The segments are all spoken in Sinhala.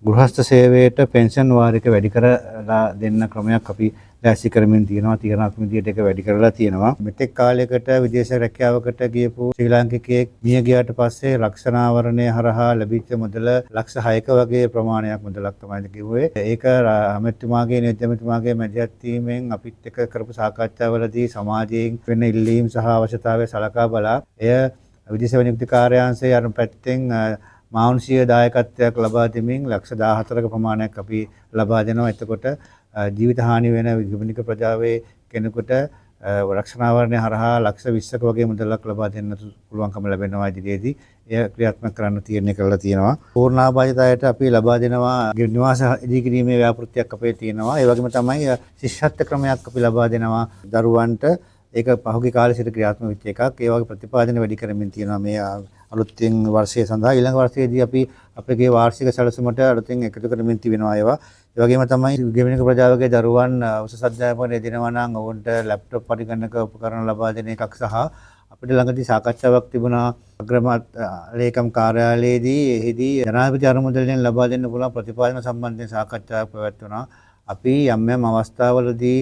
ගෘහස්ත සේවයට පෙන්ෂන් වාරික වැඩි කරලා දෙන්න ක්‍රමයක් අපි දැසි කරමින් තියෙනවා. තීරණාත්මක විදියට ඒක වැඩි කරලා තියෙනවා. මෙතෙක් කාලයකට විදේශ රැකියාවකට ගියපු ශ්‍රී ලාංකිකයෙක් මිය ගියාට පස්සේ රක්ෂණාවරණය හරහා ලැබිච්ච මුදල ලක්ෂ 6ක වගේ ප්‍රමාණයක් මුදලක් තමයි කිව්වේ. ඒක අමාත්‍යතුමාගේ නියෝජ්‍යතුමාගේ මැදිහත් වීමෙන් අපිත් එක්ක කරපු සාකච්ඡාවලදී සමාජයෙන් වෙන ඉල්ලීම් සහ අවශ්‍යතාවය සලකා බලා එය විදේශ නිකුත් කාර්යාංශයේ අර පැත්තෙන් මානුෂීය දායකත්වයක් ලබා දෙමින් ලක්ෂ 14ක ප්‍රමාණයක් අපි ලබා දෙනවා. එතකොට ජීවිත හානි වෙන විගමනික ප්‍රජාවේ කෙනෙකුට රක්ෂණාවරණය හරහා ලක්ෂ 20ක වගේ මුදලක් ලබා දෙන්න පුළුවන්කම ලැබෙනවා ඉදිරියේදී. එය ක්‍රියාත්මක කරන්න තීරණය කරලා තියෙනවා. පූර්ණාභාජිතයට අපි ලබා දෙනවා නිවාස ඉදිකිරීමේ ව්‍යාපෘතියක් අපේ තියෙනවා. ඒ වගේම තමයි ශිෂ්‍යත්ව ක්‍රමයක් අපි ලබා දෙනවා දරුවන්ට. ඒක පහුගිය කාලේ සිට ක්‍රියාත්මක වෙච්ච එකක්. ඒ වගේ ප්‍රතිපාදන වැඩි කරමින් තියෙනවා මේ අලුතින් වර්ෂය සඳහා. ඊළඟ වර්ෂයේදී අපි අපේ වාර්ෂික සැලසුමට අලුතින් එකතු කරමින් තිබෙනවා ඒවා. ඒ වගේම තමයි ගෙවනික ප්‍රජාවගේ දරුවන් උසස් අධ්‍යාපනය දෙනවා නම් ඔවුන්ට ලැප්ටොප් පරිගණක උපකරණ ලබා දෙන එකක් සහ අපිට ළඟදී සාකච්ඡාවක් තිබුණා අග්‍රාමාත්‍ය ලේකම් කාර්යාලයේදී එහිදී ජනාධිපති අනුමೋದನೆන් ලබා දෙන්න පුළුවන් ප්‍රතිපාදන සම්බන්ධයෙන් සාකච්ඡාවක් පැවැත්වුණා. අපි යම් අවස්ථාවලදී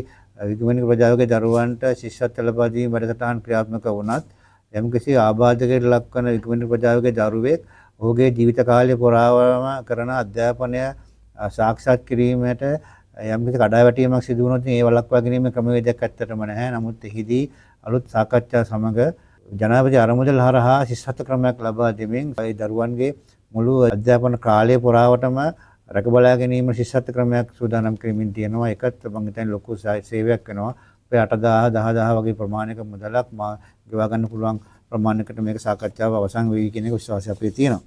විගමනික ප්‍රජාවගේ දරුවන්ට ශිෂ්‍යත්ව ලබා දීම වැඩසටහන් ක්‍රියාත්මක වුණත් යම්කිසි ආබාධයකට ලක්වන විගමනික ප්‍රජාවගේ දරුවෙක් ඔහුගේ ජීවිත කාලය පුරාවම කරන අධ්‍යාපනය සාක්ෂාත් කිරීමට යම්කිසි කඩාවැටීමක් සිදු වුණොත් ඒ වළක්වා ගැනීමේ ක්‍රමවේදයක් ඇත්තටම නැහැ. නමුත් එහිදී අලුත් සාකච්ඡා සමග ජනාධිපති අරමුදල් හරහා ශිෂ්‍යත්ව ක්‍රමයක් ලබා දෙමින් ඒ දරුවන්ගේ මුළු අධ්‍යාපන කාලය පුරාවටම රැක බලා ගැනීම ශිෂ්‍යත්ව ක්‍රමයක් සූදානම් කරමින් තියෙනවා. ඒකත් මම හිතන්නේ ලොකු සේවයක් වෙනවා. අපේ 8000 10000 වගේ ප්‍රමාණයක මුදලක් ගෙවා ගන්න පුළුවන් ප්‍රමාණයකට මේක සාකච්ඡාව අවසන් වෙයි කියන එක විශ්වාසය අපේ තියෙනවා.